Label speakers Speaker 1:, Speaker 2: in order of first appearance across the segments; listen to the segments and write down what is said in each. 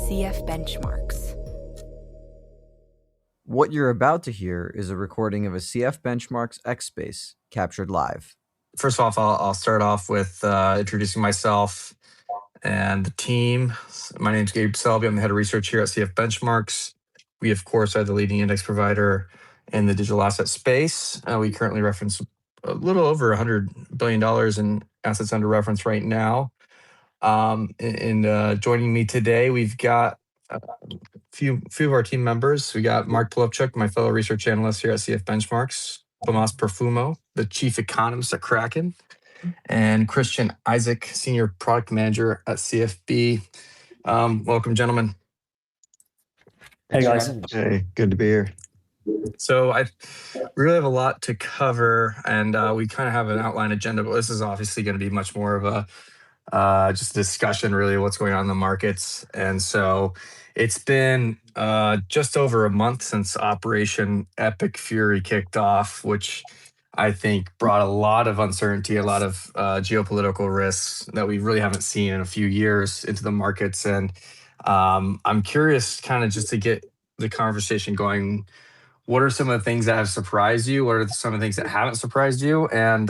Speaker 1: CF benchmarks.
Speaker 2: What you're about to hear is a recording of a CF Benchmarks X Space captured live.
Speaker 3: First off, I'll start off with introducing myself and the team. My name's Gabe Selby. I'm the head of research here at CF Benchmarks. We, of course, are the leading index provider in the digital asset space. We currently reference a little over $100 billion in assets under reference right now. Joining me today, we've got a few of our team members. We got Mark Pilipczuk, my fellow research analyst here at CF Benchmarks, Perfumo, the chief economist at Kraken, and Cristian, Isac, senior product manager at CFB. Welcome, gentlemen.
Speaker 4: Hey, guys.
Speaker 5: Hey, good to be here.
Speaker 3: So I really have a lot to cover, and we kind of have an outline agenda, but this is obviously going to be much more of a just a discussion, really, what's going on in the markets. And so it's been just over a month since Operation Epic Fury kicked off, which I think brought a lot of uncertainty, a lot of geopolitical risks that we really haven't seen in a few years into the markets. And I'm curious kind of just to get the conversation going. What are some of the things that have surprised you? What are some of the things that haven't surprised you? And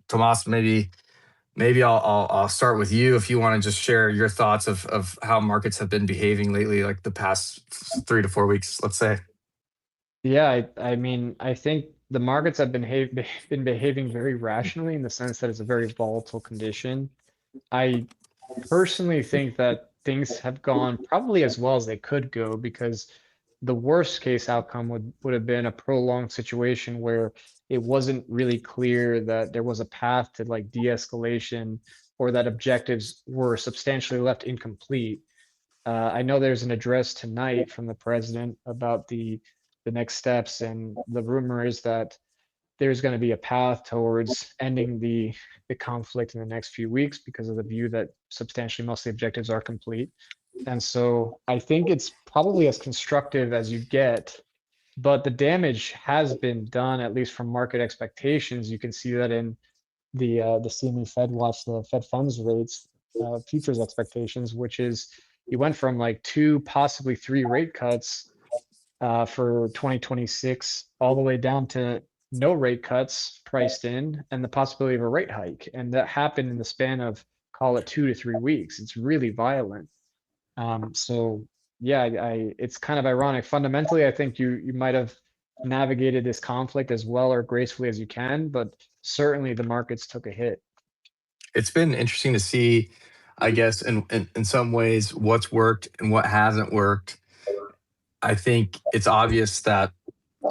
Speaker 3: Tomas, maybe I'll start with you if you want to just share your thoughts of how markets have been behaving lately, like the past 3 to 4 weeks, let's say.
Speaker 4: Yeah, I mean, I think the markets have been behaving very rationally in the sense that it's a very volatile condition. I personally think that things have gone probably as well as they could go, because the worst case outcome would have been a prolonged situation where it wasn't really clear that there was a path to like de-escalation, or that objectives were substantially left incomplete. I know there's an address tonight from the president about the next steps, and the rumor is that there's going to be a path towards ending the conflict in the next few weeks because of the view that substantially most of the objectives are complete. And so I think it's probably as constructive as you get, but the damage has been done, at least from market expectations. You can see that in the CME Fed Watch, the Fed funds rates, futures expectations, which is you went from like 2, possibly 3 rate cuts for 2026 all the way down to no rate cuts priced in and the possibility of a rate hike. And that happened in the span of, call it 2 to 3 weeks. It's really violent. So yeah, it's kind of ironic. Fundamentally, I think you might have navigated this conflict as well or gracefully as you can, but certainly the markets took a hit.
Speaker 3: It's been interesting to see, I guess, in some ways, what's worked and what hasn't worked. I think it's obvious that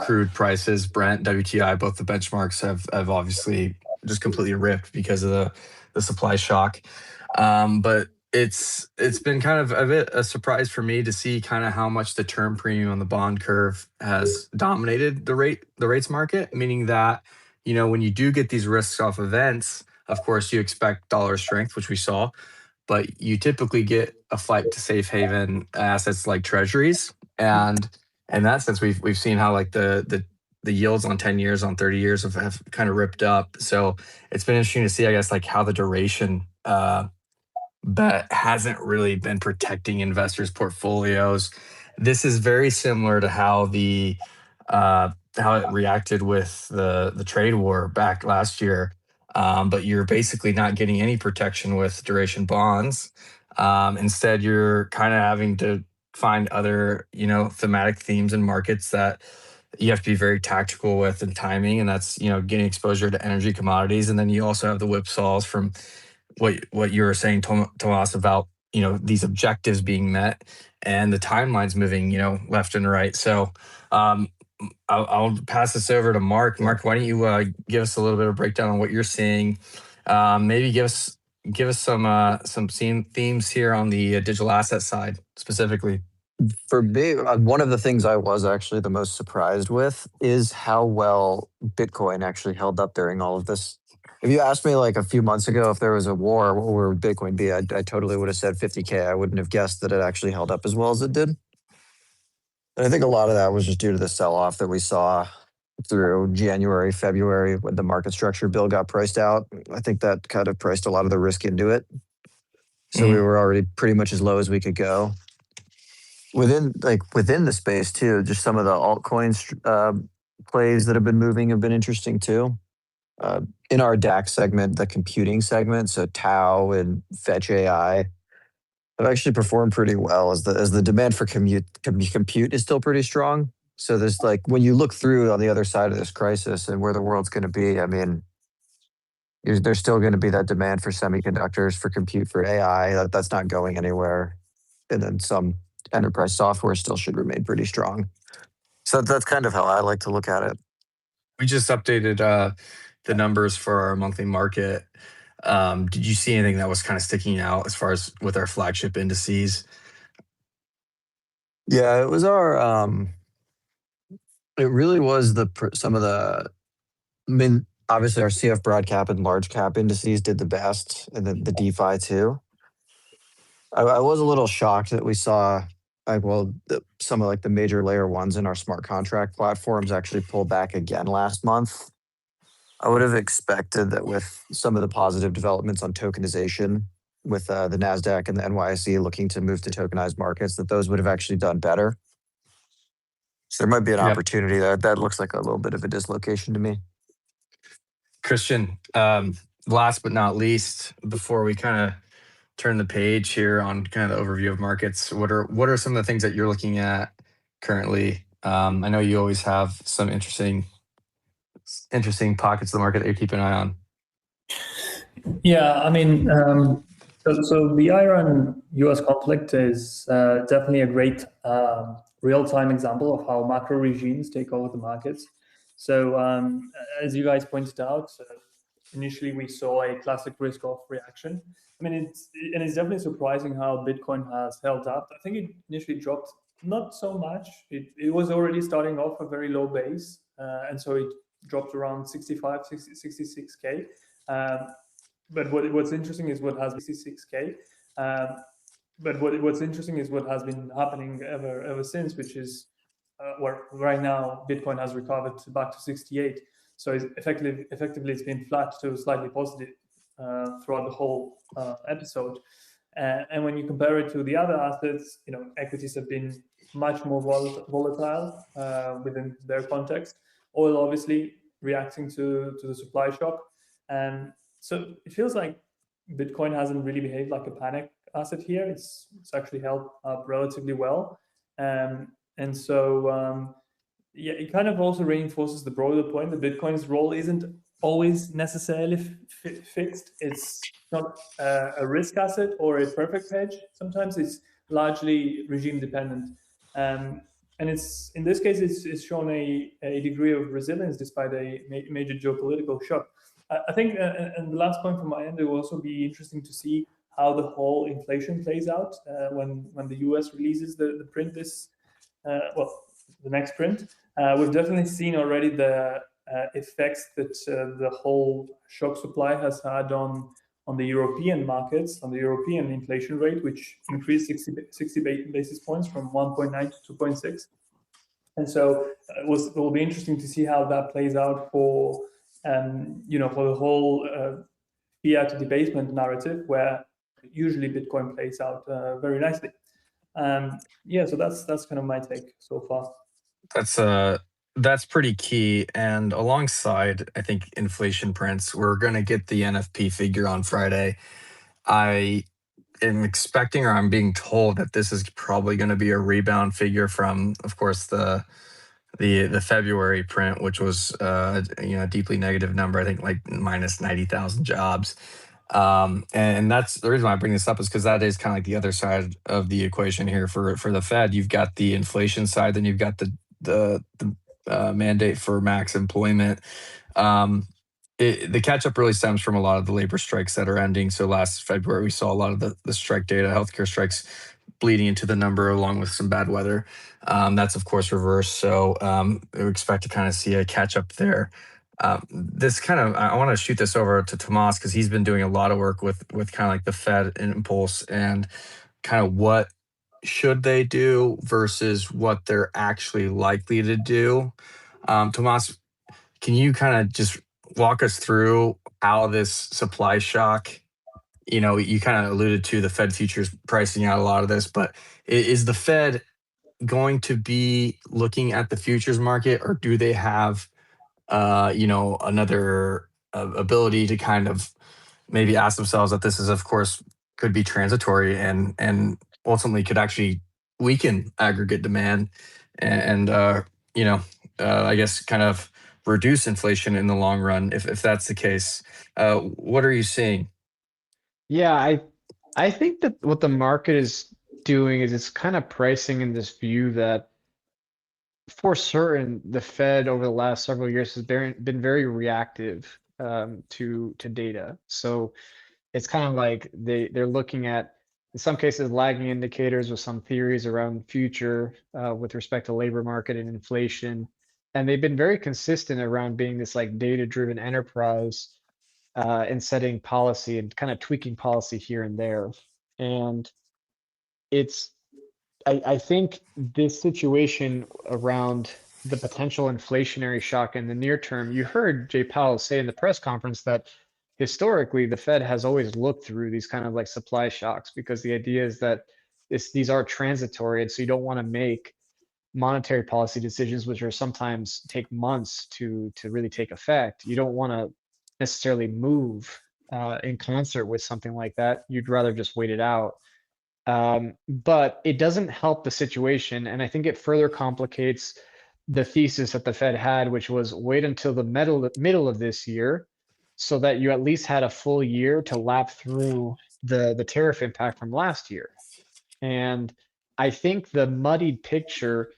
Speaker 3: crude prices, Brent, WTI, both the benchmarks have obviously just completely ripped because of the supply shock. But it's been kind of a bit a surprise for me to see kind of how much the term premium on the bond curve has dominated the rates market, meaning that, you know, when you do get these risks off events, of course you expect dollar strength, which we saw, but you typically get a flight to safe haven assets like Treasuries. And in that sense, we've seen how like the yields on 10 years, on 30 years have kind of ripped up. So it's been interesting to see, I guess, like how the duration but hasn't really been protecting investors' portfolios. This is very similar to how how it reacted with the trade war back last year. But you're basically not getting any protection with duration bonds. Instead, you're kind of having to find other, you know, thematic themes in markets that you have to be very tactical with and timing, and that's, you know, getting exposure to energy commodities. And then you also have the whipsaws from what you were saying, Tomas, about, you know, these objectives being met and the timelines moving, you know, left and right. So I'll pass this over to Mark. Mark, why don't you give us a little bit of breakdown on what you're seeing? Maybe give us some themes here on the digital asset side specifically.
Speaker 5: For me, one of the things I was actually the most surprised with is how well Bitcoin actually held up during all of this. If you asked me like a few months ago if there was a war, where would Bitcoin be? I totally would have said 50K. I wouldn't have guessed that it actually held up as well as it did. And I think a lot of that was just due to the sell-off that we saw through January, February, when the market structure bill got priced out. I think that kind of priced a lot of the risk into it. So we were already pretty much as low as we could go. within the space too, just some of the altcoins plays that have been moving have been interesting too. In our DAX segment, the computing segment, so Tau and Fetch AI have actually performed pretty well as the demand for compute is still pretty strong. So there's like when you look through on the other side of this crisis and where the world's going to be, I mean, there's still going to be that demand for semiconductors, for compute, for AI. That's not going anywhere. And then some enterprise software still should remain pretty strong. So that's kind of how I like to look at it.
Speaker 3: We just updated the numbers for our monthly market. Did you see anything that was kind of sticking out as far as with our flagship indices?
Speaker 5: Yeah, it was our. It really was some of the. I mean, obviously our CF broad cap and large cap indices did the best, and then the DeFi too. I was a little shocked that we saw, some of like the major layer ones in our smart contract platforms actually pull back again last month. I would have expected that with some of the positive developments on tokenization, with the NASDAQ and the NYSE looking to move to tokenized markets, that those would have actually done better. So there might be an opportunity there. That looks like a little bit of a dislocation to me.
Speaker 3: Cristian, last but not least, before we kind of turn the page here on kind of the overview of markets, what are some of the things that you're looking at currently? I know you always have some interesting pockets of the market that you keep an eye on.
Speaker 1: Yeah, I mean, so the Iran-US conflict is definitely a great real-time example of how macro regimes take over the markets. So as you guys pointed out, initially we saw a classic risk-off reaction. I mean, it's definitely surprising how Bitcoin has held up. I think it initially dropped not so much. It was already starting off a very low base, and so it dropped around 66K. But what's interesting is what has 66K. But what's interesting is what has been happening ever since, which is where right now Bitcoin has recovered back to 68. So effectively it's been flat to slightly positive throughout the whole episode. And when you compare it to the other assets, equities have been much more volatile within their context. Oil obviously reacting to the supply shock. And so it feels like Bitcoin hasn't really behaved like a panic asset here. It's actually held up relatively well. And so, it kind of also reinforces the broader point that Bitcoin's role isn't always necessarily fixed. It's not a risk asset or a perfect hedge. Sometimes it's largely regime dependent. And it's in this case, it's shown a degree of resilience despite a major geopolitical shock. I think, and the last point from my end, it will also be interesting to see how the whole inflation plays out when the US releases the print the next print. We've definitely seen already the effects that the whole shock supply has had on the European markets, on the European inflation rate, which increased 60 basis points from 1.9 to 2.6. And so it will be interesting to see how that plays out for for the whole fiat debasement narrative, where usually Bitcoin plays out very nicely. So that's kind of my take so far.
Speaker 3: That's pretty key. And alongside, I think, inflation prints, we're going to get the NFP figure on Friday. I am expecting, or I'm being told, that this is probably going to be a rebound figure from, of course, the February print, which was a deeply negative number. I think like minus 90,000 jobs. And that's the reason why I bring this up, is because that is kind of like the other side of the equation here for the Fed. You've got the inflation side, then you've got the mandate for max employment. The catch up really stems from a lot of the labor strikes that are ending. So last February, we saw a lot of the strike data, healthcare strikes, bleeding into the number, along with some bad weather. That's of course reversed. So we expect to kind of see a catch up there. This kind of, I want to shoot this over to Tomas, because he's been doing a lot of work with kind of like the Fed impulse and kind of what should they do versus what they're actually likely to do. Tomas, can you kind of just walk us through how this supply shock, you kind of alluded to the Fed futures pricing out a lot of this, but is the Fed going to be looking at the futures market, or do they have another ability to kind of maybe ask themselves that this is, of course, could be transitory and ultimately could actually weaken aggregate demand and I guess kind of reduce inflation in the long run if that's the case. What are you seeing?
Speaker 4: Yeah, I think that what the market is doing is it's kind of pricing in this view that for certain the Fed over the last several years has been very reactive to data. So it's kind of like they're looking at, in some cases, lagging indicators with some theories around future with respect to labor market and inflation. And they've been very consistent around being this like data-driven enterprise in setting policy and kind of tweaking policy here and there. And it's, I think this situation around the potential inflationary shock in the near term, you heard Jay Powell say in the press conference that historically the Fed has always looked through these kind of like supply shocks because the idea is that these are transitory, and so you don't want to make monetary policy decisions which are sometimes take months to really take effect. You don't want to necessarily move in concert with something like that. You'd rather just wait it out. But it doesn't help the situation, and I think it further complicates the thesis that the Fed had, which was wait until the middle of this year so that you at least had a full year to lap through the tariff impact from last year. And I think the muddied picture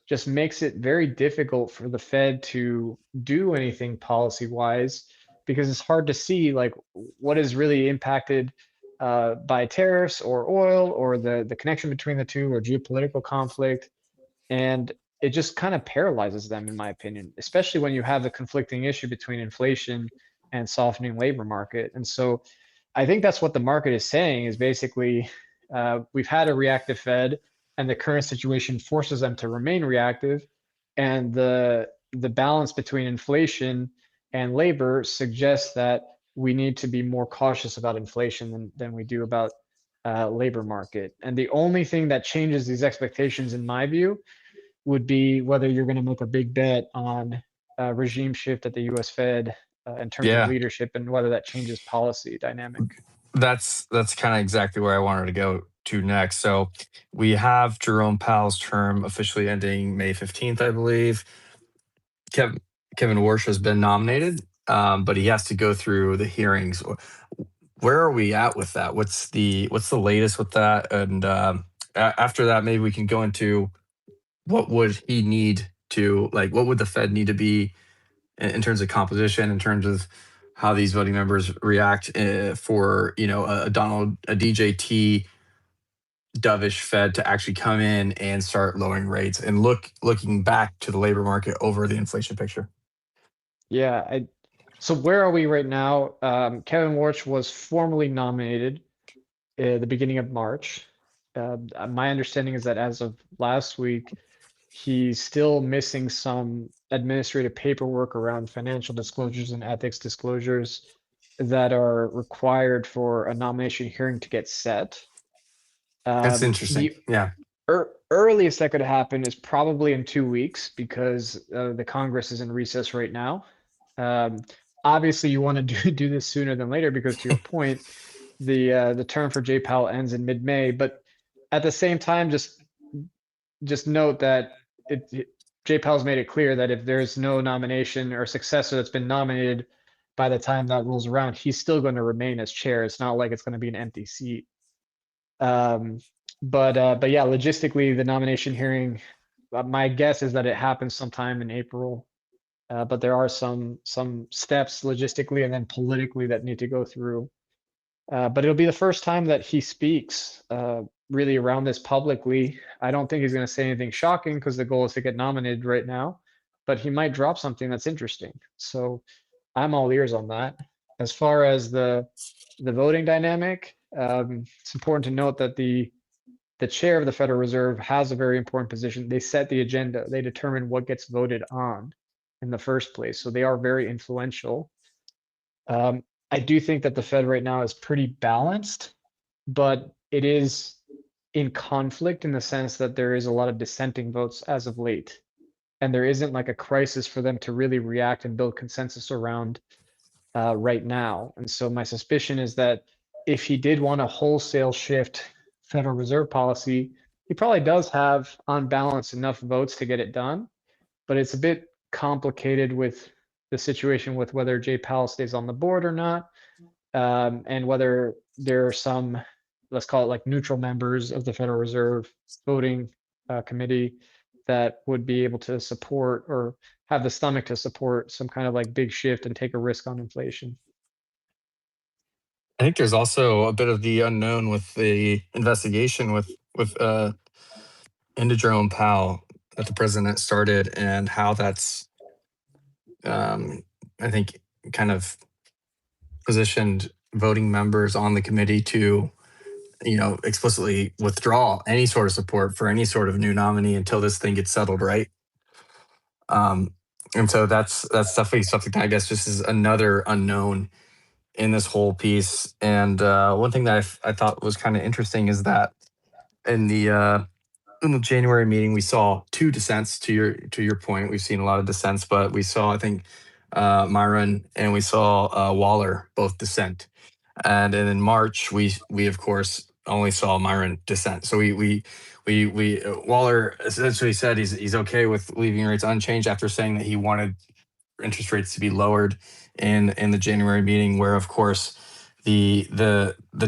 Speaker 4: just makes it very difficult for the Fed to do anything policy wise because it's hard to see like what is really impacted by tariffs or oil or the connection between the two or geopolitical conflict. And it just kind of paralyzes them, in my opinion, especially when you have a conflicting issue between inflation and softening labor market. And so I think that's what the market is saying is basically we've had a reactive Fed and the current situation forces them to remain reactive. And the balance between inflation and labor suggests that we need to be more cautious about inflation than we do about labor market. And the only thing that changes these expectations, in my view, would be whether you're going to make a big bet on regime shift at the U.S. Fed in terms of
Speaker 3: Yeah,
Speaker 4: leadership and whether that changes policy dynamic.
Speaker 3: that's kind of exactly where I wanted to go to next. So we have Jerome Powell's term officially ending May 15th, I believe. Kevin Warsh has been nominated, but he has to go through the hearings. Where are we at with that? What's the latest with that? And after that, maybe we can go into what would he need to, like, what would the Fed need to be in terms of composition, in terms of how these voting members react for a DJT dovish Fed to actually come in and start lowering rates and looking back to the labor market over the inflation picture.
Speaker 4: Yeah, so where are we right now? Kevin Warsh was formally nominated at the beginning of March. My understanding is that as of last week, he's still missing some administrative paperwork around financial disclosures and ethics disclosures that are required for a nomination hearing to get set.
Speaker 3: That's interesting.
Speaker 4: The
Speaker 3: Yeah.
Speaker 4: earliest that could happen is probably in 2 weeks because the Congress is in recess right now. Obviously, you want to do this sooner than later because, to your point, the term for Jay Powell ends in mid-May. But at the same time, just note that Jay Powell's made it clear that if there's no nomination or successor that's been nominated by the time that rolls around, he's still going to remain as chair. It's not like it's going to be an empty seat. But yeah, logistically, the nomination hearing, my guess is that it happens sometime in April. But there are some steps logistically and then politically that need to go through. But it'll be the first time that he speaks really around this publicly. I don't think he's going to say anything shocking because the goal is to get nominated right now, but he might drop something that's interesting. So I'm all ears on that. As far as the voting dynamic, it's important to note that the chair of the Federal Reserve has a very important position. They set the agenda. They determine what gets voted on in the first place. So they are very influential. I do think that the Fed right now is pretty balanced, but it is in conflict in the sense that there is a lot of dissenting votes as of late. And there isn't like a crisis for them to really react and build consensus around right now. And so my suspicion is that if he did want to wholesale shift Federal Reserve policy, he probably does have on balance enough votes to get it done. But it's a bit complicated with the situation with whether Jay Powell stays on the board or not, and whether there are some, let's call it like neutral members of the Federal Reserve voting committee that would be able to support or have the stomach to support some kind of like big shift and take a risk on inflation.
Speaker 3: I think there's also a bit of the unknown with the investigation with into Jerome Powell that the president started, and how that's I think kind of positioned voting members on the committee to, explicitly withdraw any sort of support for any sort of new nominee until this thing gets settled, right? And so that's definitely something that I guess just is another unknown in this whole piece. And one thing that I thought was kind of interesting is that in the January meeting, we saw two dissents. To your point, we've seen a lot of dissents, but we saw, I think, Myron and we saw Waller both dissent. And then in March, we of course only saw Myron dissent. So we Waller essentially said he's okay with leaving rates unchanged after saying that he wanted interest rates to be lowered in the January meeting, where of course the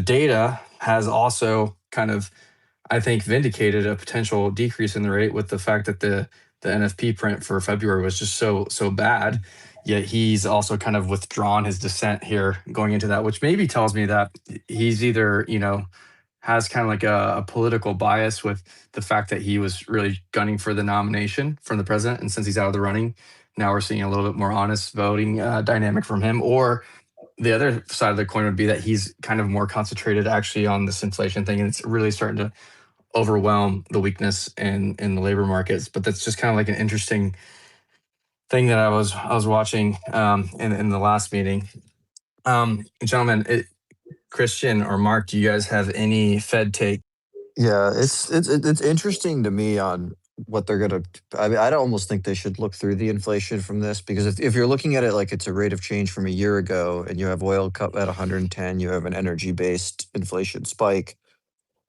Speaker 3: data has also kind of, I think, vindicated a potential decrease in the rate with the fact that the NFP print for February was just so bad. Yet he's also kind of withdrawn his dissent here going into that, which maybe tells me that he's either, has kind of like a political bias with the fact that he was really gunning for the nomination from the president. And since he's out of the running, now we're seeing a little bit more honest voting dynamic from him. Or the other side of the coin would be that he's kind of more concentrated actually on this inflation thing, and it's really starting to overwhelm the weakness in the labor markets. But that's just kind of like an interesting thing that I was watching in the last meeting. Gentlemen, Cristian or Mark, do you guys have any Fed take?
Speaker 5: Yeah, it's interesting to me on what they're gonna. I mean, I almost think they should look through the inflation from this, because if you're looking at it like it's a rate of change from a year ago, and you have oil cut at 110, you have an energy based inflation spike.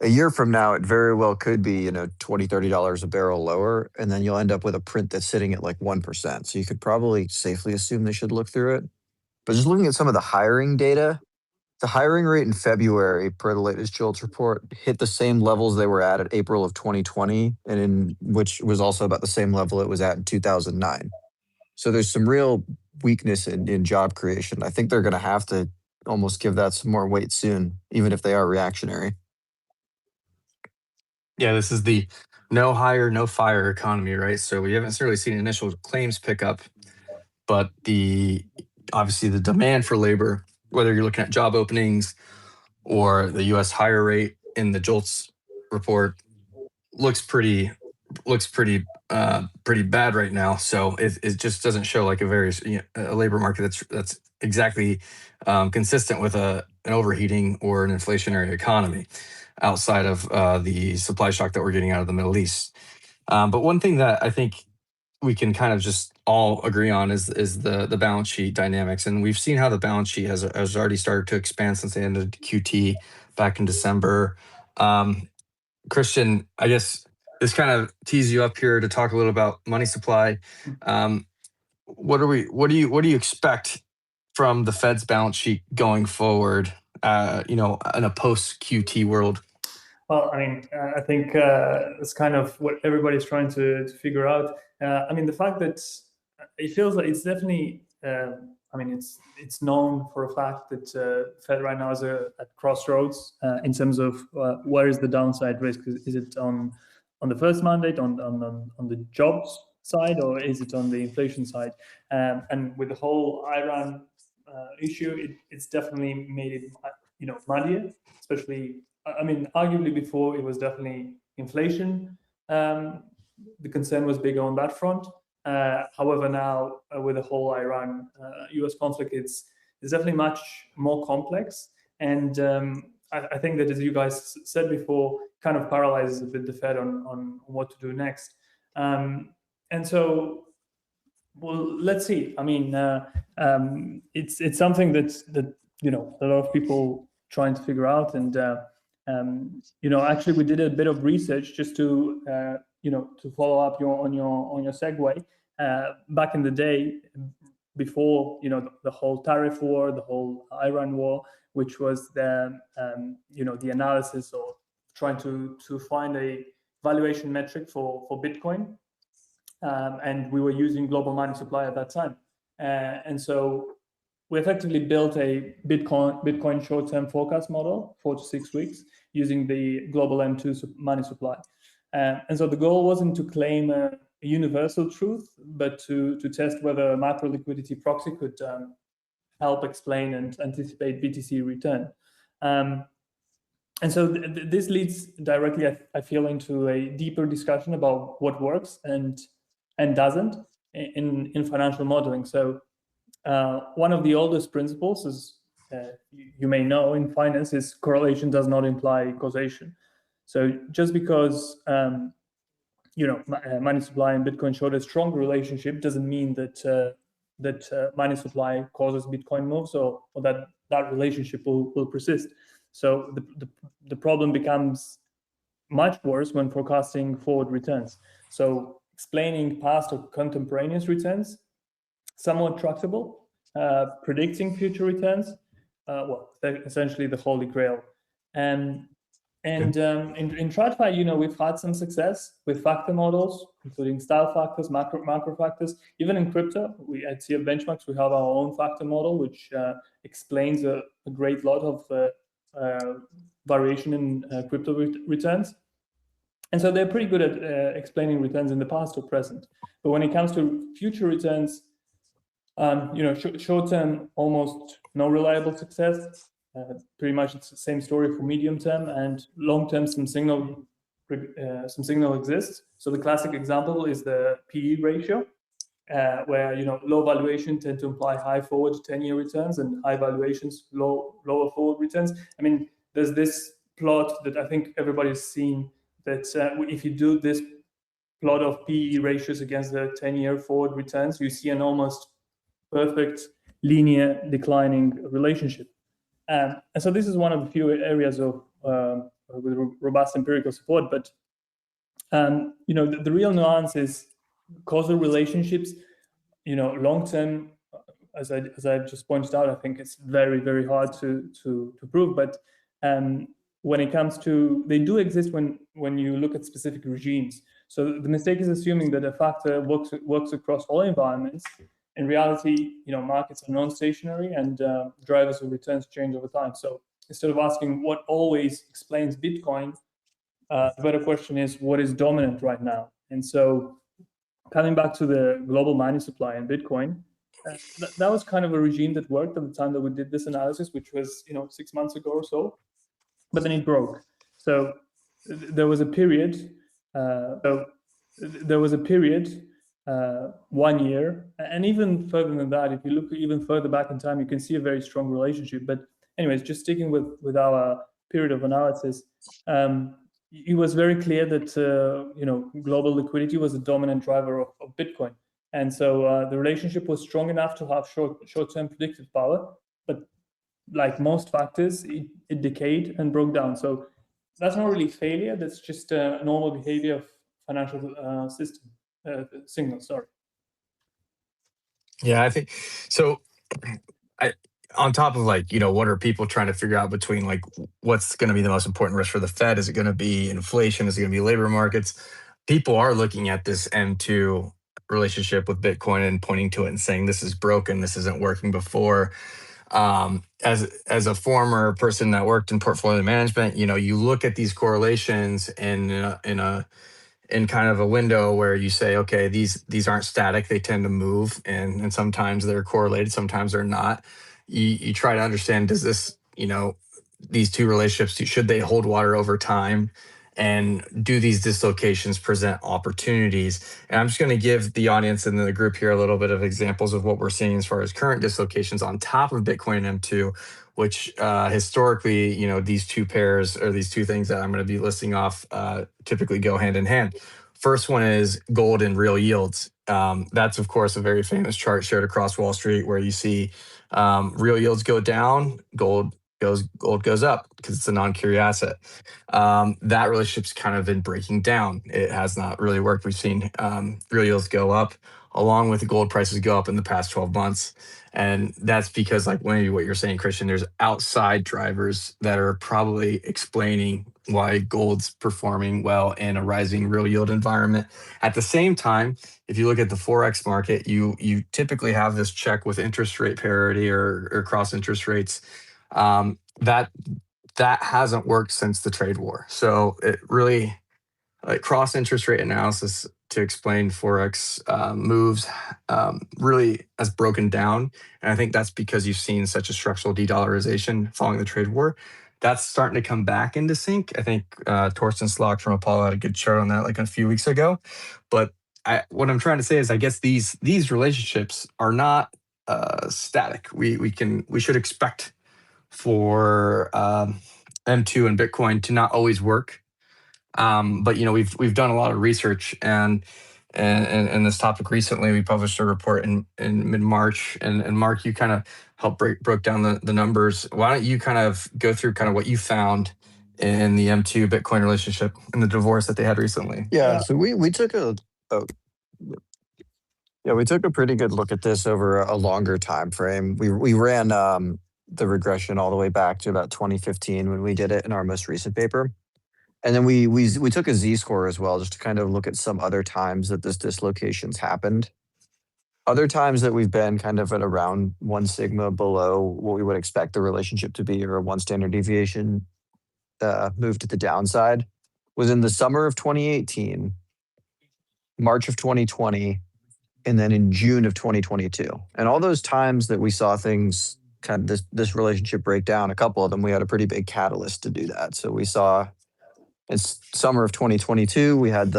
Speaker 5: A year from now, it very well could be, $20, $30 a barrel lower, and then you'll end up with a print that's sitting at like 1%. So you could probably safely assume they should look through it. But just looking at some of the hiring data, the hiring rate in February, per the latest JOLTS report, hit the same levels they were at April of 2020, and in which was also about the same level it was at in 2009. So there's some real weakness in job creation. I think they're going to have to almost give that some more weight soon, even if they are reactionary.
Speaker 3: Yeah, this is the no hire, no fire economy, right? So we haven't necessarily seen initial claims pick up, but obviously the demand for labor, whether you're looking at job openings or the U.S. hire rate in the JOLTS report, looks pretty bad right now. So it just doesn't show like a labor market that's exactly consistent with an overheating or an inflationary economy, outside of the supply shock that we're getting out of the Middle East. But one thing that I think we can kind of just all agree on is the balance sheet dynamics. And we've seen how the balance sheet has already started to expand since the end of QT back in December. Cristian, I guess this kind of tees you up here to talk a little about money supply. What do you expect from the Fed's balance sheet going forward, in a post-QT world?
Speaker 1: Well, I mean, I think it's kind of what everybody's trying to figure out. I mean, the fact that it feels like it's definitely, I mean, it's known for a fact that Fed right now is at crossroads in terms of where is the downside risk? Is it on the first mandate, on the jobs side, or is it on the inflation side? And with the whole Iran issue, it's definitely made it, muddier, especially. I mean, arguably before it was definitely inflation. The concern was bigger on that front. However, now with the whole Iran-US conflict, it's definitely much more complex. And I think that, as you guys said before, kind of paralyzes a bit the Fed on what to do next. And so, well, let's see. I mean, it's something that you know, a lot of people trying to figure out, and you know, actually we did a bit of research just to you know, to follow up on your segue. Back in the day, before, you know, the whole tariff war, the whole Iran war, which was the you know, the analysis or trying to find a valuation metric for Bitcoin, and we were using global mining supply at that time, and so we effectively built a Bitcoin short-term forecast model, 4 to 6 weeks, using the global M2 money supply. And so the goal wasn't to claim a universal truth, but to test whether a macro liquidity proxy could help explain and anticipate BTC return. And so this leads directly, I feel, into a deeper discussion about what works and doesn't in financial modeling. So one of the oldest principles, as you may know in finance, is correlation does not imply causation. So just because you know, money supply and Bitcoin showed a strong relationship doesn't mean that money supply causes Bitcoin moves, or that relationship will persist. So the problem becomes much worse when forecasting forward returns. So explaining past or contemporaneous returns, somewhat tractable. Predicting future returns, well, essentially the holy grail. And in TradFi, you know, we've had some success with factor models, including style factors, macro factors. Even in crypto, at CF Benchmarks, we have our own factor model, which explains a great lot of variation in crypto returns. And so they're pretty good at explaining returns in the past or present. But when it comes to future returns, you know, short-term, almost no reliable success. Pretty much it's the same story for medium term, and long-term some signal exists. So the classic example is the PE ratio, where, you know, low valuation tend to imply high forward 10-year returns, and high valuations lower forward returns. I mean, there's this plot that I think everybody's seen, that if you do this plot of PE ratios against the 10-year forward returns, you see an almost perfect linear declining relationship. And so this is one of the few areas of with robust empirical support. But you know, the real nuance is causal relationships. You know, long term, as I just pointed out, I think it's very, very hard to prove. But when it comes to, they do exist when you look at specific regimes. So the mistake is assuming that a factor works across all environments. In reality, you know, markets are non-stationary, and drivers of returns change over time. So instead of asking what always explains Bitcoin, the better question is what is dominant right now. And so coming back to the global mining supply and Bitcoin, that was kind of a regime that worked at the time that we did this analysis, which was, you know, 6 months ago or so, but then it broke. So there was a period, 1 year, and even further than that, if you look even further back in time, you can see a very strong relationship. But anyways, just sticking with our period of analysis, it was very clear that you know, global liquidity was a dominant driver of Bitcoin, and so the relationship was strong enough to have short-term predictive power. But like most factors, it decayed and broke down. So that's not really failure. That's just normal behavior of financial system. Signal, sorry.
Speaker 3: Yeah, I think so. On top of, like, you know, what are people trying to figure out between, like, what's going to be the most important risk for the Fed? Is it going to be inflation? Is it going to be labor markets? People are looking at this M2 relationship with Bitcoin and pointing to it and saying this is broken, this isn't working before. As a former person that worked in portfolio management, you know, you look at these correlations in kind of a window where you say, okay, these aren't static, they tend to move, and sometimes they're correlated, sometimes they're not. You try to understand, does this, you know, these two relationships, should they hold water over time? And do these dislocations present opportunities? And I'm just going to give the audience and the group here a little bit of examples of what we're seeing as far as current dislocations on top of Bitcoin M2. which historically, these two pairs or these two things that I'm going to be listing off typically go hand in hand. First one is gold and real yields. That's, of course, a very famous chart shared across Wall Street where you see real yields go down, gold goes up because it's a non-carry asset. That relationship's kind of been breaking down. It has not really worked. We've seen real yields go up along with the gold prices go up in the past 12 months. And that's because, like maybe what you're saying, Cristian, there's outside drivers that are probably explaining why gold's performing well in a rising real yield environment. At the same time, if you look at the Forex market, you typically have this check with interest rate parity or cross interest rates. That hasn't worked since the trade war. So it really, cross interest rate analysis to explain Forex moves really has broken down. And I think that's because you've seen such a structural de-dollarization following the trade war. That's starting to come back into sync. I think Torsten Slok from Apollo had a good chart on that like a few weeks ago. But what I'm trying to say is I guess these relationships are not static. We should expect for M2 and Bitcoin to not always work. But we've done a lot of research and this topic recently. We published a report in mid-March, and Mark, you kind of helped broke down the numbers. Why don't you kind of go through kind of what you found in the M2 Bitcoin relationship and the divorce that they had recently?
Speaker 5: Yeah, so we took we took a pretty good look at this over a longer time frame. We ran the regression all the way back to about 2015 when we did it in our most recent paper. And then we took a Z-score as well, just to kind of look at some other times that this dislocations happened. Other times that we've been kind of at around 1 sigma below what we would expect the relationship to be, or a 1 standard deviation move to the downside, was in the summer of 2018, March of 2020, and then in June of 2022. And all those times that we saw things kind of this relationship break down, a couple of them, we had a pretty big catalyst to do that. So we saw in summer of 2022, we had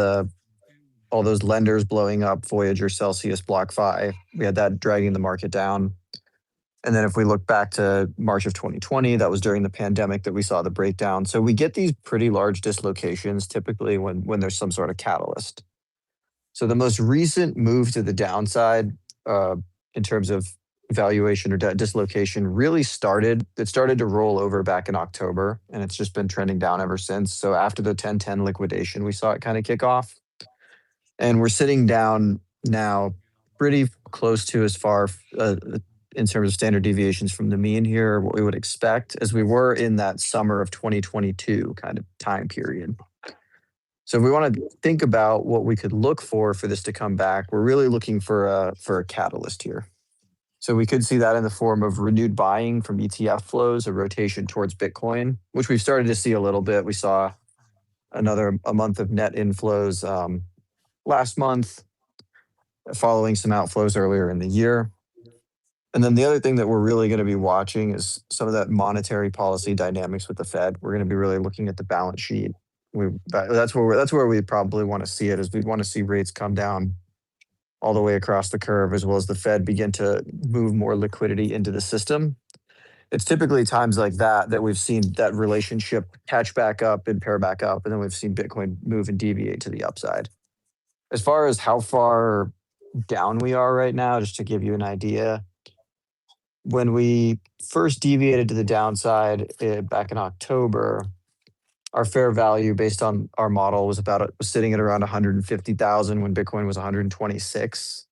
Speaker 5: all those lenders blowing up, Voyager, Celsius, BlockFi. We had that dragging the market down. And then if we look back to March of 2020, that was during the pandemic that we saw the breakdown. So we get these pretty large dislocations typically when there's some sort of catalyst. So the most recent move to the downside in terms of valuation or dislocation really started to roll over back in October, and it's just been trending down ever since. So after the 1010 liquidation, we saw it kind of kick off. And we're sitting down now pretty close to as far in terms of standard deviations from the mean here, what we would expect, as we were in that summer of 2022 kind of time period. So if we want to think about what we could look for this to come back, we're really looking for a catalyst here. So we could see that in the form of renewed buying from ETF flows, a rotation towards Bitcoin, which we've started to see a little bit. We saw a month of net inflows last month, following some outflows earlier in the year. And then the other thing that we're really going to be watching is some of that monetary policy dynamics with the Fed. We're going to be really looking at the balance sheet. That's where we probably want to see it, is we want to see rates come down all the way across the curve, as well as the Fed begin to move more liquidity into the system. It's typically times like that we've seen that relationship catch back up and pair back up, and then we've seen Bitcoin move and deviate to the upside. As far as how far down we are right now, just to give you an idea, when we first deviated to the downside back in October, our fair value based on our model was sitting at around 150,000 when Bitcoin was 126.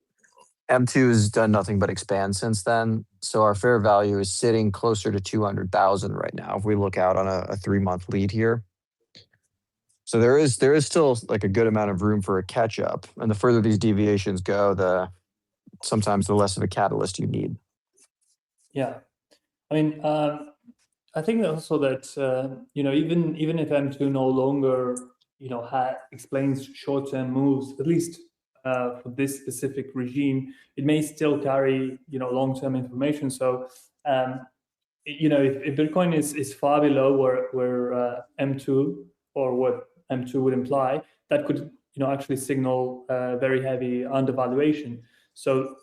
Speaker 5: M2 has done nothing but expand since then. So our fair value is sitting closer to 200,000 right now if we look out on a 3-month lead here. So there is still like a good amount of room for a catch up. And the further these deviations go, sometimes the less of a catalyst you need.
Speaker 1: Yeah. I mean, I think also that even if M2 no longer explains short-term moves, at least for this specific regime, it may still carry long-term information. So if Bitcoin is far below where M2 or what M2 would imply, that could actually signal very heavy undervaluation. So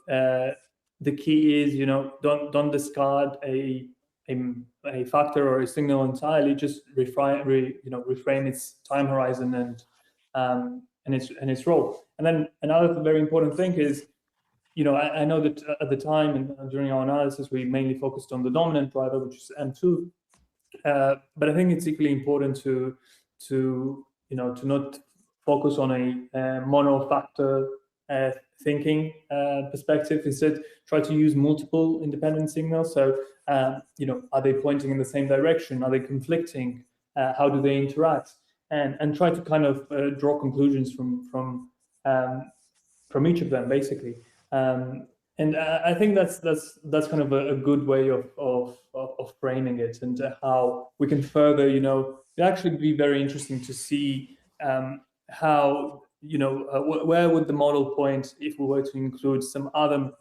Speaker 1: the key is don't discard a a factor or a signal entirely, just reframe its time horizon and its role. And then another very important thing is, I know that at the time and during our analysis, we mainly focused on the dominant driver, which is M2. But I think it's equally important to not focus on a mono-factor thinking perspective. Instead, try to use multiple independent signals. So, are they pointing in the same direction? Are they conflicting? How do they interact? And try to kind of draw conclusions from each of them, basically. And I think that's kind of a good way of framing it, and how we can further, it actually be very interesting to see how, where would the model point if we were to include some other,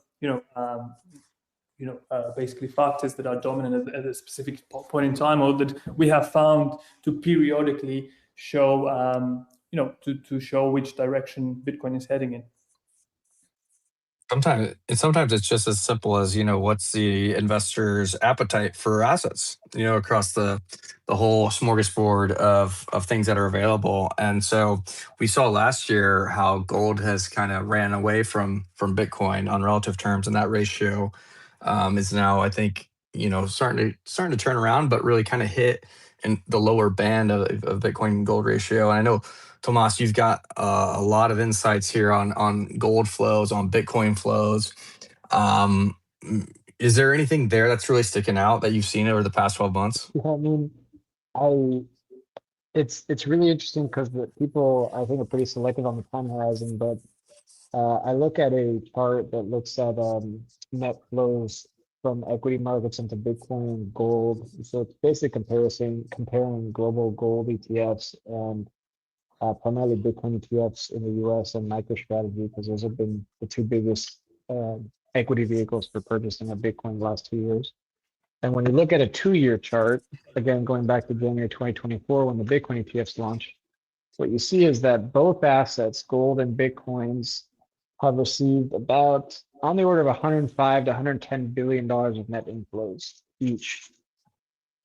Speaker 1: basically factors that are dominant at a specific point in time, or that we have found to periodically show, to show which direction Bitcoin is heading in.
Speaker 3: Sometimes it's just as simple as, what's the investor's appetite for assets, across the whole smorgasbord of things that are available. And so we saw last year how gold has kind of ran away from Bitcoin on relative terms, and that ratio is now, I think, starting to turn around, but really kind of hit in the lower band of Bitcoin gold ratio. And I know, Tomas, you've got a lot of insights here on gold flows, on Bitcoin flows. Is there anything there that's really sticking out that you've seen over the past 12 months?
Speaker 4: Yeah, I mean, it's really interesting because the people, I think, are pretty selective on the time horizon. But I look at a chart that looks at net flows from equity markets into Bitcoin and gold. So it's basically comparing global gold ETFs and primarily Bitcoin ETFs in the US and MicroStrategy, because those have been the two biggest equity vehicles for purchasing a Bitcoin the last 2 years. And when you look at a 2-year chart, again, going back to January 2024, when the Bitcoin ETFs launched, what you see is that both assets, gold and Bitcoins, have received about on the order of $105 to $110 billion of net inflows each.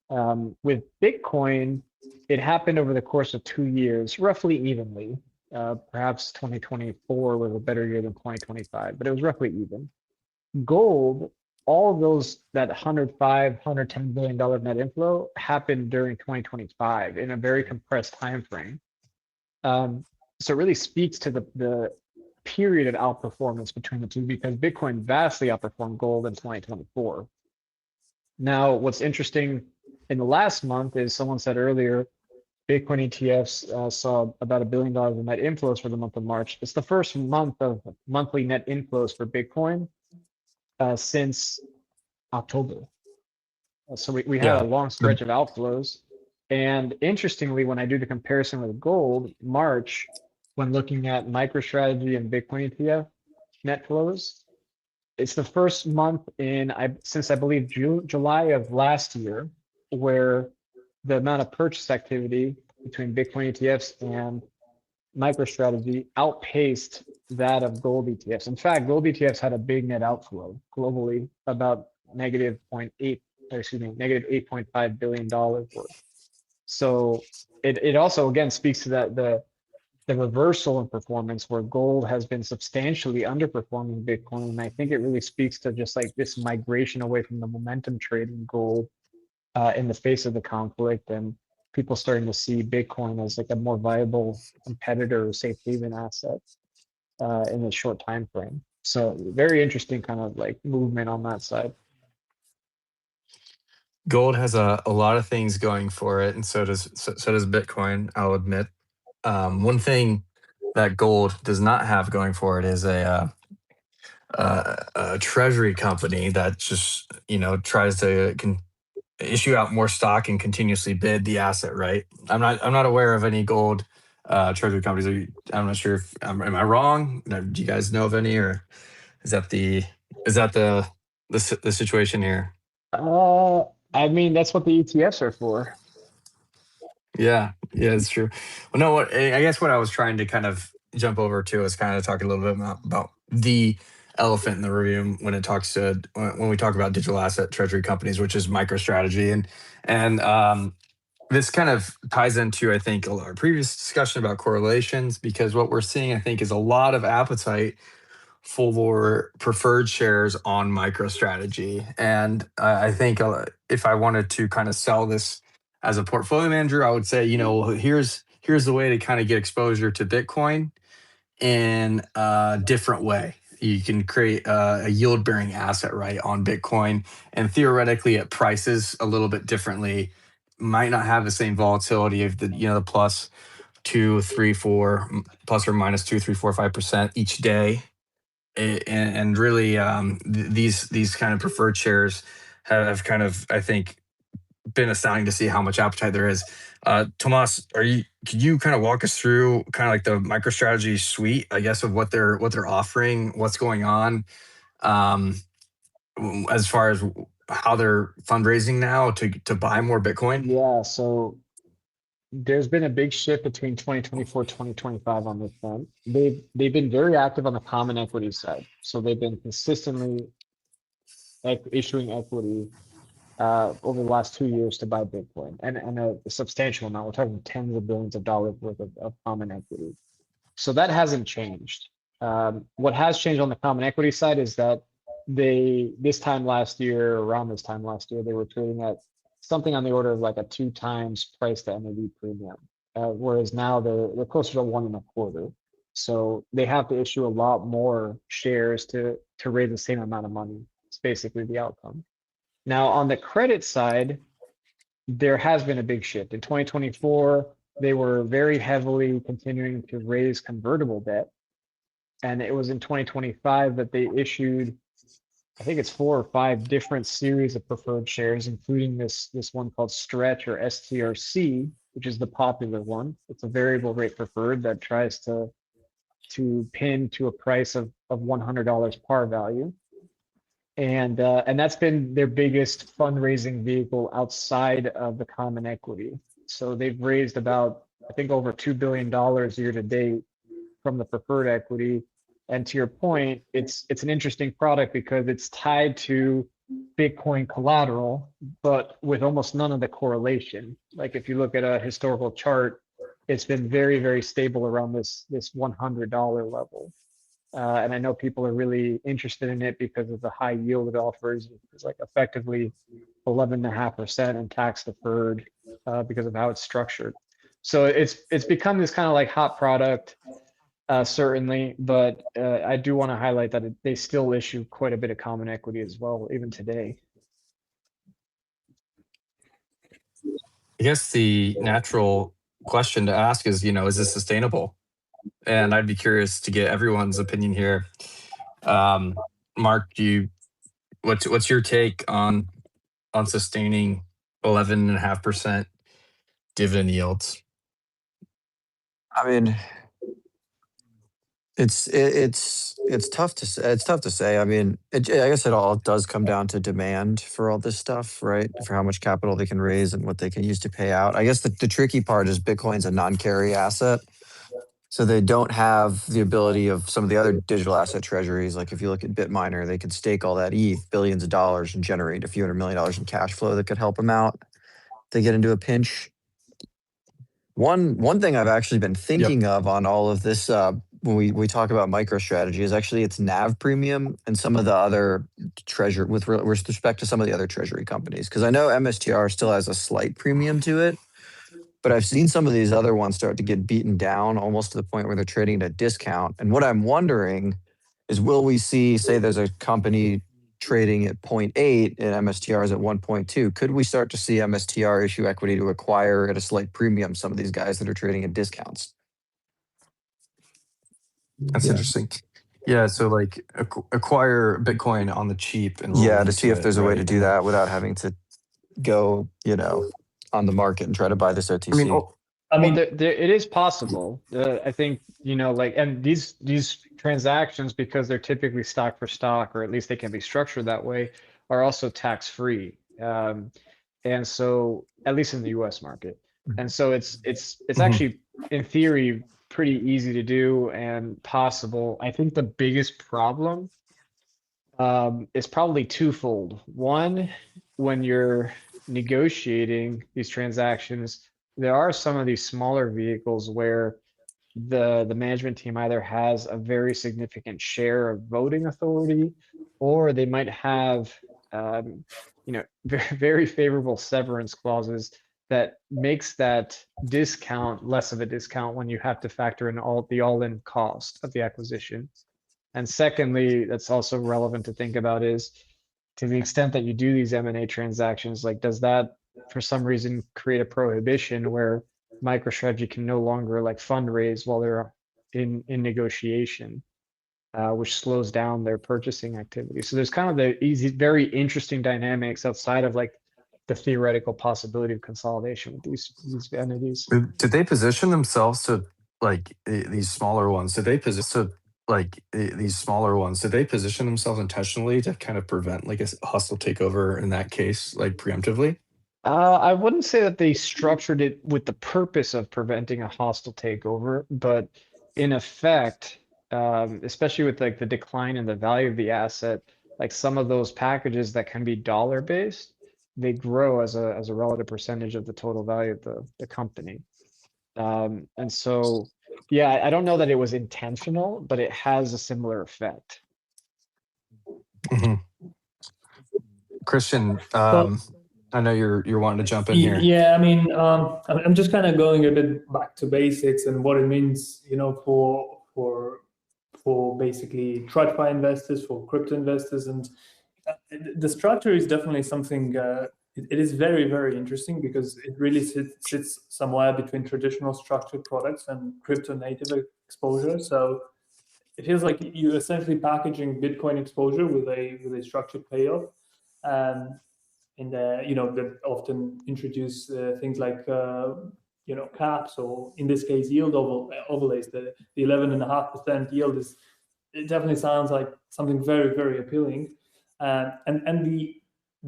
Speaker 4: With Bitcoin, it happened over the course of 2 years, roughly evenly. Perhaps 2024 was a better year than 2025, but it was roughly even. Gold, all of those, that $105, $110 billion net inflow happened during 2025 in a very compressed time frame. So it really speaks to the period of outperformance between the two, because Bitcoin vastly outperformed gold in 2024. Now, what's interesting in the last month is, someone said earlier, Bitcoin ETFs saw about $1 billion in net inflows for the month of March. It's the first month of monthly net inflows for Bitcoin since October. So we had a long stretch of outflows. And interestingly, when I do the comparison with gold, March, when looking at MicroStrategy and Bitcoin ETF net flows, it's the first month since I believe July of last year, where the amount of purchase activity between Bitcoin ETFs and MicroStrategy outpaced that of gold ETFs. In fact, gold ETFs had a big net outflow globally, about negative $8.5 billion worth. So it also, again, speaks to that the reversal in performance, where gold has been substantially underperforming Bitcoin. And I think it really speaks to just like this migration away from the momentum trade in gold in the face of the conflict, and people starting to see Bitcoin as like a more viable competitor or safe haven asset in a short time frame. So very interesting kind of like movement on that side.
Speaker 3: Gold has a lot of things going for it, and so does Bitcoin, I'll admit. One thing that gold does not have going for it is a treasury company that just tries to issue out more stock and continuously bid the asset. Right? I'm not aware of any gold treasury companies. I'm not sure if am I wrong? Do you guys know of any, or is that the situation here?
Speaker 4: I mean, that's what the ETFs are for.
Speaker 3: Yeah, it's true. Well, no, I guess what I was trying to kind of jump over to is kind of talking a little bit about the elephant in the room when we talk about digital asset treasury companies, which is MicroStrategy, and this kind of ties into, I think, our previous discussion about correlations, because what we're seeing, I think, is a lot of appetite for preferred shares on MicroStrategy. And I think if I wanted to kind of sell this as a portfolio manager, I would say, here's the way to kind of get exposure to Bitcoin in a different way. You can create a yield bearing asset, right, on Bitcoin, and theoretically it prices a little bit differently, might not have the same volatility of the plus 2, 3, 4, plus or minus 2, 3, 4, 5% each day. And really, these kind of preferred shares have kind of, I think, been astounding to see how much appetite there is. Tomas, could you kind of walk us through kind of like the MicroStrategy suite, I guess, of what they're offering, what's going on, as far as how they're fundraising now to buy more Bitcoin?
Speaker 4: Yeah, so there's been a big shift between 2024 2025 on this front. They've been very active on the common equity side. So they've been consistently issuing equity over the last 2 years to buy Bitcoin, and a substantial amount. We're talking tens of billions of dollars worth of common equity. So that hasn't changed. What has changed on the common equity side is that around this time last year, they were trading at something on the order of like a 2 times price to NAV premium, whereas now they're closer to 1.25. So they have to issue a lot more shares to raise the same amount of money. It's basically the outcome. Now on the credit side, there has been a big shift. In 2024, they were very heavily continuing to raise convertible debt. And it was in 2025 that they issued, I think it's 4 or 5 different series of preferred shares, including this one called Stretch or STRC, which is the popular one. It's a variable rate preferred that tries to pin to a price of $100 par value. And that's been their biggest fundraising vehicle outside of the common equity. So they've raised about, I think, over $2 billion year to date from the preferred equity. And to your point, it's an interesting product because it's tied to Bitcoin collateral, but with almost none of the correlation. Like if you look at a historical chart, it's been very, very stable around this $100 level. And I know people are really interested in it because of the high yield it offers. It's like effectively 11.5% and tax deferred because of how it's structured. So it's become this kind of like hot product, certainly. But I do want to highlight that they still issue quite a bit of common equity as well, even today.
Speaker 3: I guess the natural question to ask is, is this sustainable? And I'd be curious to get everyone's opinion here. Mark, what's your take on sustaining 11.5% dividend yields?
Speaker 5: I mean, it's tough to say. It's tough to say. I mean, I guess it all does come down to demand for all this stuff, right? For how much capital they can raise and what they can use to pay out. I guess the tricky part is Bitcoin's a non-carry asset. So they don't have the ability of some of the other digital asset treasuries. Like if you look at Bitminer, they could stake all that ETH, billions of dollars, and generate a few $100 million in cash flow that could help them out. They get into a pinch. One thing I've actually been thinking of on all of this when we talk about MicroStrategy is actually its NAV premium and some of the other treasury with respect to some of the other treasury companies. Because I know MSTR still has a slight premium to it. But I've seen some of these other ones start to get beaten down almost to the point where they're trading at a discount. And what I'm wondering is, will we see, say there's a company trading at 0.8 and MSTR is at 1.2, could we start to see MSTR issue equity to acquire at a slight premium some of these guys that are trading at discounts?
Speaker 3: That's interesting. Yeah, so like acquire Bitcoin on the cheap and
Speaker 5: to see if there's a way to do that without having to go, on the market and try to buy this OTC.
Speaker 1: I mean,
Speaker 4: it is possible. I think, and these transactions, because they're typically stock for stock, or at least they can be structured that way, are also tax free. And so, at least in the US market. And so it's actually, in theory, pretty easy to do and possible. I think the biggest problem is probably twofold. One, when you're negotiating these transactions, there are some of these smaller vehicles where the management team either has a very significant share of voting authority, or they might have very favorable severance clauses that makes that discount less of a discount when you have to factor in the all-in cost of the acquisition. And secondly, that's also relevant to think about is to the extent that you do these M&A transactions, like does that for some reason create a prohibition where MicroStrategy can no longer like fundraise while they're in negotiation, which slows down their purchasing activity. So there's kind of very interesting dynamics outside of like the theoretical possibility of consolidation with these entities.
Speaker 3: Did they position themselves to like these smaller ones? Did they position these smaller ones? Did they position themselves intentionally to kind of prevent like a hostile takeover in that case, like preemptively?
Speaker 4: I wouldn't say that they structured it with the purpose of preventing a hostile takeover, but in effect, especially with like the decline in the value of the asset, like some of those packages that can be dollar based, they grow as a relative percentage of the total value of the company. And so, yeah, I don't know that it was intentional, but it has a similar effect.
Speaker 3: Mhm. Cristian, I know you're wanting to jump in here.
Speaker 1: Yeah, I mean, I'm just kind of going a bit back to basics and what it means, for basically TradFi investors, for crypto investors, and the structure is definitely something. It is very, very interesting because it really sits somewhere between traditional structured products and crypto native exposure. So it feels like you're essentially packaging Bitcoin exposure with a structured payoff. And that often introduce things like caps, or in this case yield overlays. The 11.5% yield it definitely sounds like something very, very appealing, and the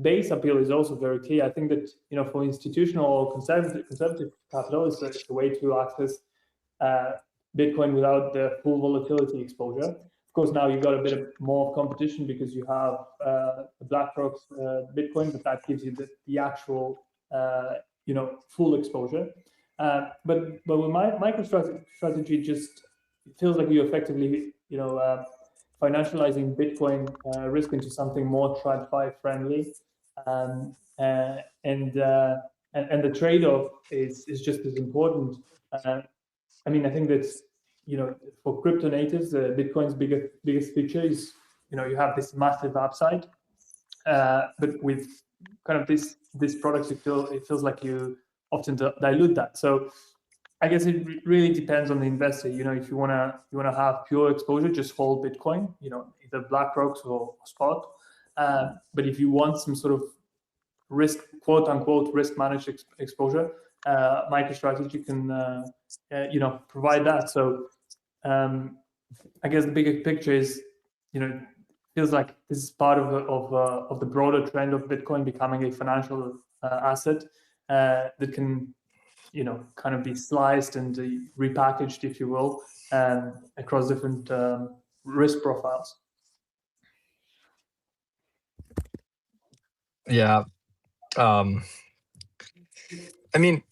Speaker 1: base appeal is also very clear. I think that for institutional or conservative capital, it's a way to access Bitcoin without the full volatility exposure. Of course, now you've got a bit more competition because you have BlackRock's Bitcoin, but that gives you the actual full exposure. But with MicroStrategy, just it feels like you effectively financializing Bitcoin risk into something more TradFi friendly, and the trade-off is just as important. I mean, I think that's for crypto natives, Bitcoin's biggest feature is you have this massive upside, but with kind of this products, it feels like you often dilute that. So I guess it really depends on the investor. If you wanna have pure exposure, just hold Bitcoin. Either BlackRock's or spot. But if you want some sort of risk, quote unquote, risk managed exposure, MicroStrategy can provide that. So I guess the bigger picture is feels like this is part of the broader trend of Bitcoin becoming a financial asset that can kind of be sliced and repackaged, if you will, across different risk profiles.
Speaker 3: Yeah. I mean,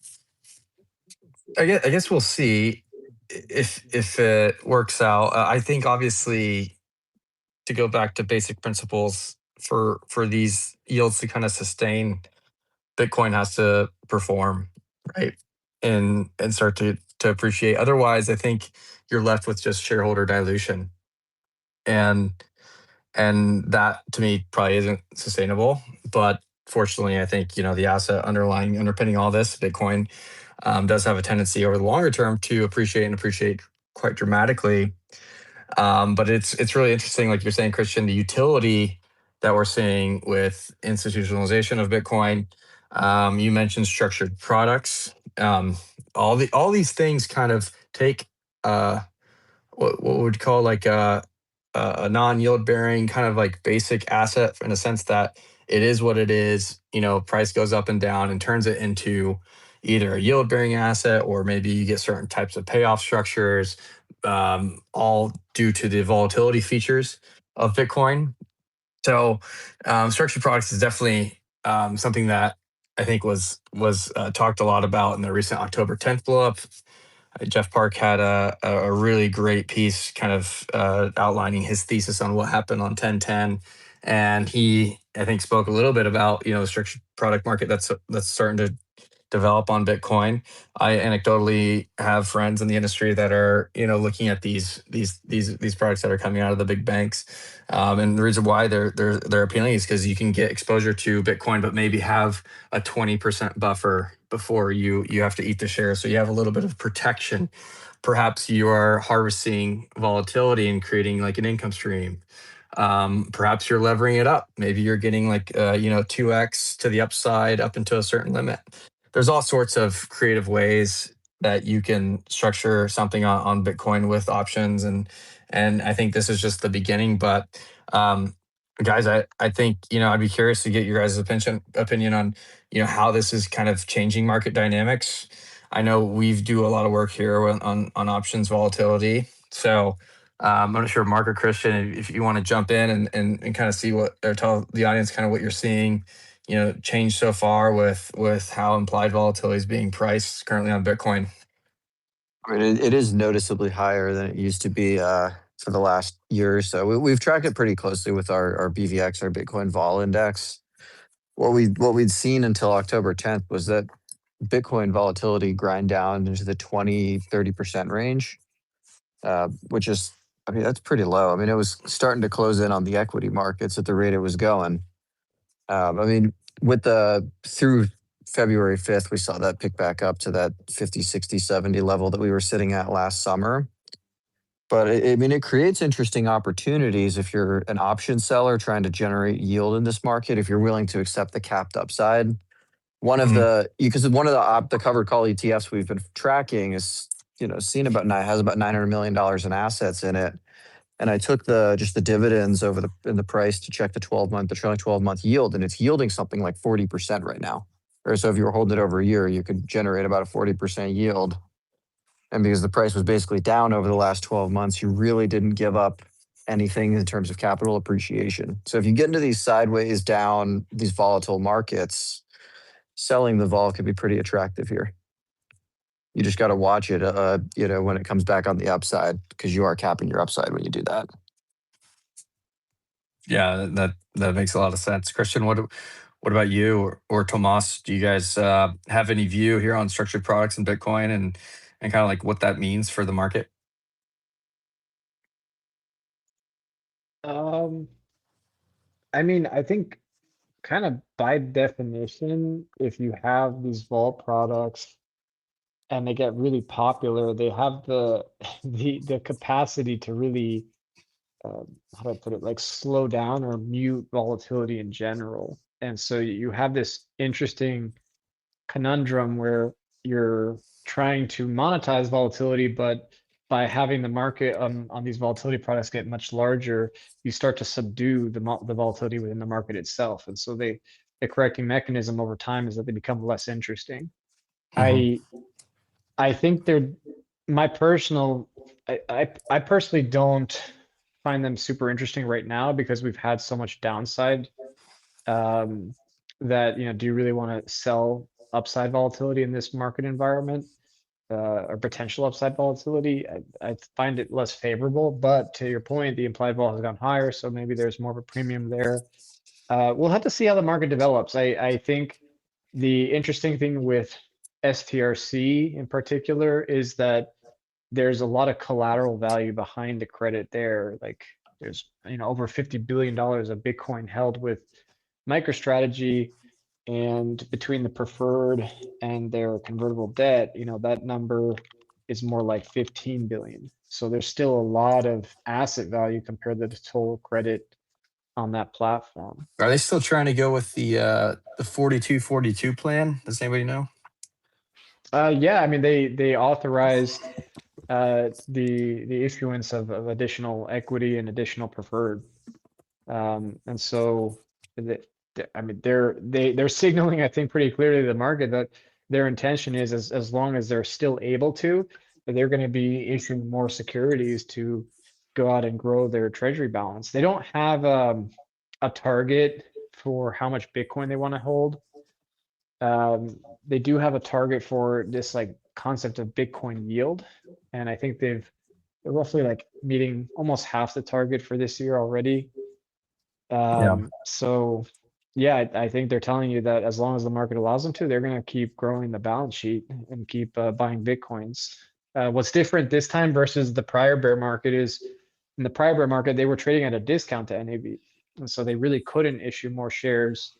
Speaker 3: I guess we'll see if it works out. I think obviously to go back to basic principles for these yields to kind of sustain, Bitcoin has to perform, right, and start to appreciate. Otherwise, I think you're left with just shareholder dilution, and that to me probably isn't sustainable. But fortunately, I think the asset underpinning all this, Bitcoin, does have a tendency over the longer term to appreciate quite dramatically. But it's really interesting, like you're saying, Cristian, the utility that we're seeing with institutionalization of Bitcoin. You mentioned structured products. All these things kind of take what would call like a non-yield bearing kind of like basic asset, in a sense that it is what it is. Price goes up and down and turns it into either a yield bearing asset, or maybe you get certain types of payoff structures, all due to the volatility features of Bitcoin. So, structured products is definitely something that I think was talked a lot about in the recent October 10th blow up. Jeff Park had a really great piece kind of outlining his thesis on what happened on 10/10. And he, I think, spoke a little bit about, the structured product market that's starting to develop on Bitcoin. I anecdotally have friends in the industry that are, looking at these products that are coming out of the big banks. And the reason why they're appealing is because you can get exposure to Bitcoin, but maybe have a 20% buffer before you have to eat the share. So you have a little bit of protection. Perhaps you are harvesting volatility and creating like an income stream. Perhaps you're levering it up. Maybe you're getting like 2x to the upside up into a certain limit. There's all sorts of creative ways that you can structure something on Bitcoin with options, and I think this is just the beginning. But guys, I think I'd be curious to get your guys' opinion on how this is kind of changing market dynamics. I know we do a lot of work here on options volatility, so I'm not sure, Mark or Cristian, if you want to jump in and kind of see what, or tell the audience kind of what you're seeing change so far with how implied volatility is being priced currently on Bitcoin.
Speaker 5: I mean, it is noticeably higher than it used to be for the last year or so. We've tracked it pretty closely with our BVX, our Bitcoin Vol Index. What we'd seen until October 10th was that Bitcoin volatility grind down into the 20-30% range, which is, I mean, that's pretty low. I mean, it was starting to close in on the equity markets at the rate it was going. I mean, through February 5th, we saw that pick back up to that 50, 60, 70 level that we were sitting at last summer. But I mean, it creates interesting opportunities if you're an option seller trying to generate yield in this market, if you're willing to accept the capped upside. One of the covered call ETFs we've been tracking is, has about $900 million in assets in it. And I took just the dividends in the price to check the trailing 12-month yield, and it's yielding something like 40% right now. Or so if you were holding it over a year, you could generate about a 40% yield. And because the price was basically down over the last 12 months, you really didn't give up anything in terms of capital appreciation. So if you get into these sideways down, these volatile markets, selling the vol can be pretty attractive here. You just got to watch it, when it comes back on the upside, because you are capping your upside when you do that.
Speaker 3: Yeah, that makes a lot of sense. Cristian, what about you or Tomas? Do you guys have any view here on structured products and Bitcoin and kind of like what that means for the market?
Speaker 4: I mean, I think kind of by definition, if you have these vol products and they get really popular, they have the the capacity to really how do I put it, like slow down or mute volatility in general. And so you have this interesting conundrum where you're trying to monetize volatility, but by having the market on these volatility products get much larger, you start to subdue the volatility within the market itself. And so the correcting mechanism over time is that they become less interesting. I think my personal, I personally don't find them super interesting right now because we've had so much downside that, do you really want to sell upside volatility in this market environment or potential upside volatility? I find it less favorable, but to your point, the implied vol has gone higher, so maybe there's more of a premium there. We'll have to see how the market develops. I think the interesting thing with STRC in particular is that there's a lot of collateral value behind the credit there. Like there's over $50 billion of Bitcoin held with MicroStrategy, and between the preferred and their convertible debt, that number is more like 15 billion. So there's still a lot of asset value compared to the total credit on that platform.
Speaker 3: Are they still trying to go with the 42-42 plan? Does anybody know?
Speaker 4: Yeah, I mean they authorized the issuance of additional equity and additional preferred, and so I mean they're signaling, I think, pretty clearly to the market that their intention is, as long as they're still able to, that they're going to be issuing more securities to go out and grow their treasury balance. They don't have a target for how much Bitcoin they want to hold. They do have a target for this like concept of Bitcoin yield, and I think they're roughly like meeting almost half the target for this year already. So yeah, I think they're telling you that as long as the market allows them to, they're going to keep growing the balance sheet and keep buying Bitcoins. What's different this time versus the prior bear market is in the prior bear market, they were trading at a discount to NAV. And so they really couldn't issue more shares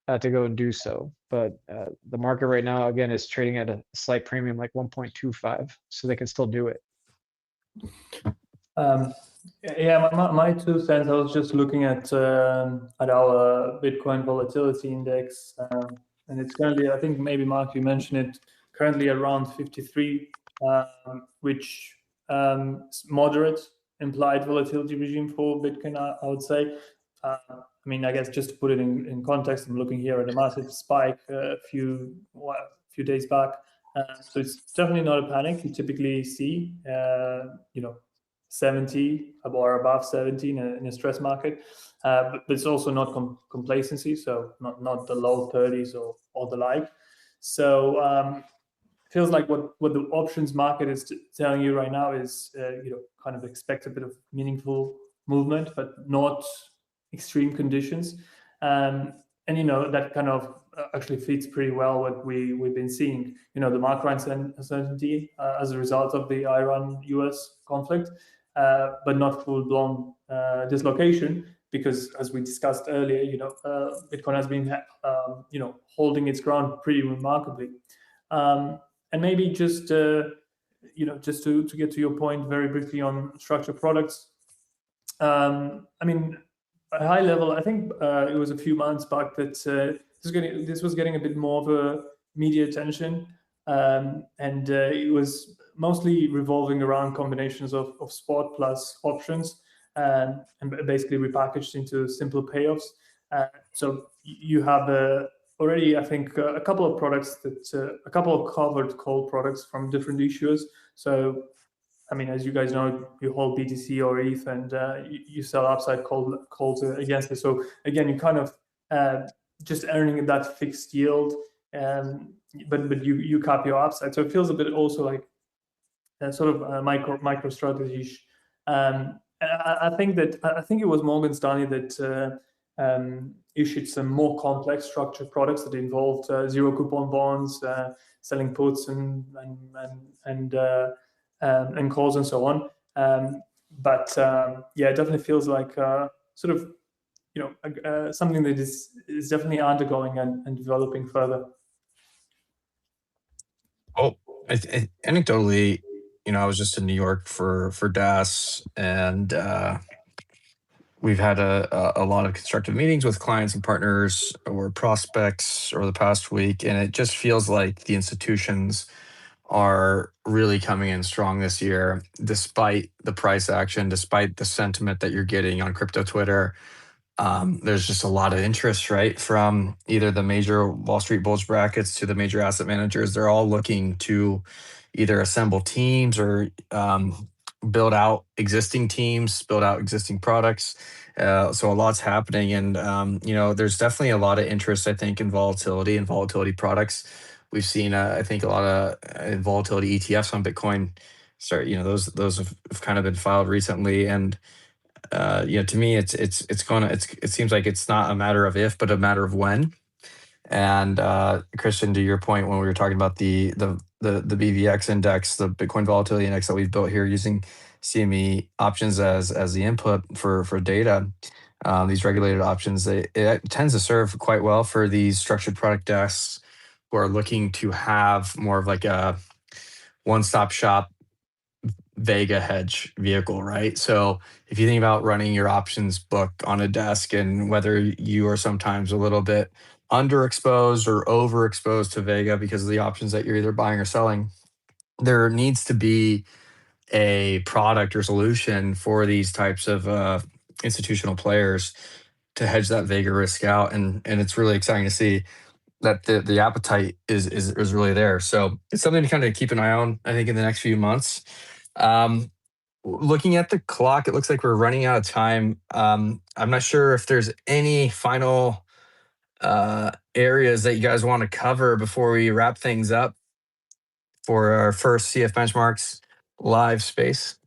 Speaker 4: to go and do so. But the market right now, again, is trading at a slight premium, like 1.25, so they can still do it.
Speaker 1: Yeah, my 2 cents. I was just looking at our Bitcoin volatility index, and it's currently, I think maybe Mark, you mentioned it, currently around 53, which is moderate implied volatility regime for Bitcoin, I would say. I mean, I guess just to put it in context, I'm looking here at a massive spike a few days back. So it's definitely not a panic. You typically see, 70 or above 70 in a stress market, but it's also not complacency, so not the low 30s or the like. So feels like what the options market is telling you right now is kind of expect a bit of meaningful movement, but not extreme conditions. And that kind of actually fits pretty well what we've been seeing. The macro uncertainty as a result of the Iran-US conflict, but not full-blown dislocation, because as we discussed earlier, Bitcoin has been holding its ground pretty remarkably. And maybe just just to get to your point very briefly on structured products. I mean, at a high level, I think it was a few months back that this was getting a bit more of a media attention, and it was mostly revolving around combinations of spot plus options, and basically repackaged into simple payoffs. So you have already, I think, a couple of products a couple of covered call products from different issuers. So, I mean, as you guys know, you hold BTC or ETH, and you sell upside calls against it. So again, you kind of just earning that fixed yield, but you cap your upside. So it feels a bit also like sort of MicroStrategy. And I think it was Morgan Stanley that issued some more complex structured products that involved zero coupon bonds, selling puts and calls and so on. But yeah, it definitely feels like sort of something that is definitely undergoing and developing further.
Speaker 3: Oh, anecdotally, I was just in New York for DAS, and we've had a lot of constructive meetings with clients and partners or prospects over the past week, and it just feels like the institutions are really coming in strong this year, despite the price action, despite the sentiment that you're getting on crypto Twitter. There's just a lot of interest, right? From either the major Wall Street bulge brackets to the major asset managers. They're all looking to either assemble teams or build out existing teams, build out existing products. So a lot's happening. And, there's definitely a lot of interest, I think, in volatility and volatility products. We've seen, I think, a lot of volatility ETFs on Bitcoin. Those have kind of been filed recently. And to me, it seems like it's not a matter of if, but a matter of when. And Cristian, to your point, when we were talking about the BVX index, the Bitcoin volatility index that we've built here using CME options as the input for data, these regulated options, it tends to serve quite well for these structured product desks who are looking to have more of like a one-stop shop Vega hedge vehicle, right? So if you think about running your options book on a desk, and whether you are sometimes a little bit underexposed or overexposed to Vega because of the options that you're either buying or selling, there needs to be a product or solution for these types of institutional players to hedge that Vega risk out. And it's really exciting to see that the appetite is really there. So it's something to kind of keep an eye on, I think, in the next few months. looking at the clock, it looks like we're running out of time. I'm not sure if there's any final areas that you guys want to cover before we wrap things up for our first CF Benchmarks live space.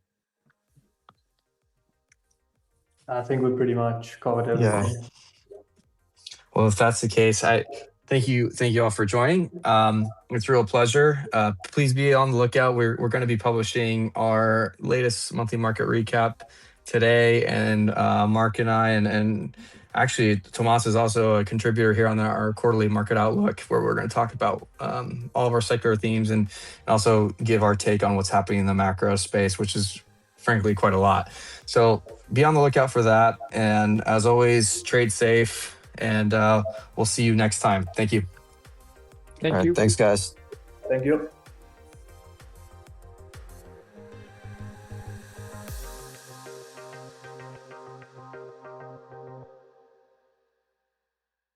Speaker 1: I think we pretty much covered everything.
Speaker 5: Yeah.
Speaker 3: Well, if that's the case, I thank you all for joining. It's a real pleasure. Please be on the lookout. We're going to be publishing our latest monthly market recap today, and Mark and I, and actually Tomas is also a contributor here on our quarterly market outlook, where we're going to talk about all of our secular themes and also give our take on what's happening in the macro space, which is frankly quite a lot. So be on the lookout for that. And as always, trade safe. And we'll see you next time. Thank you.
Speaker 4: Thank
Speaker 5: All right,
Speaker 4: you.
Speaker 5: thanks, guys.
Speaker 1: Thank you.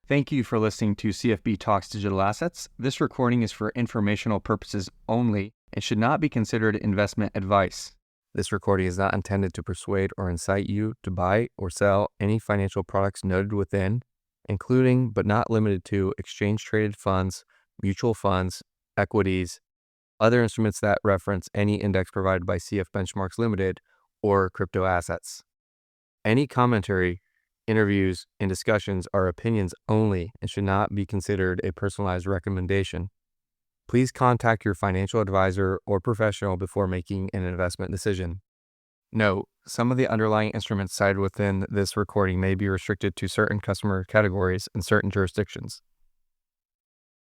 Speaker 6: Thank you for listening to CFB Talks Digital Assets. This recording is for informational purposes only and should not be considered investment advice. This recording is not intended to persuade or incite you to buy or sell any financial products noted within, including but not limited to exchange-traded funds, mutual funds, equities, other instruments that reference any index provided by CF Benchmarks Limited, or crypto assets. Any commentary, interviews, and discussions are opinions only and should not be considered a personalized recommendation. Please contact your financial advisor or professional before making an investment decision. Note, some of the underlying instruments cited within this recording may be restricted to certain customer categories in certain jurisdictions.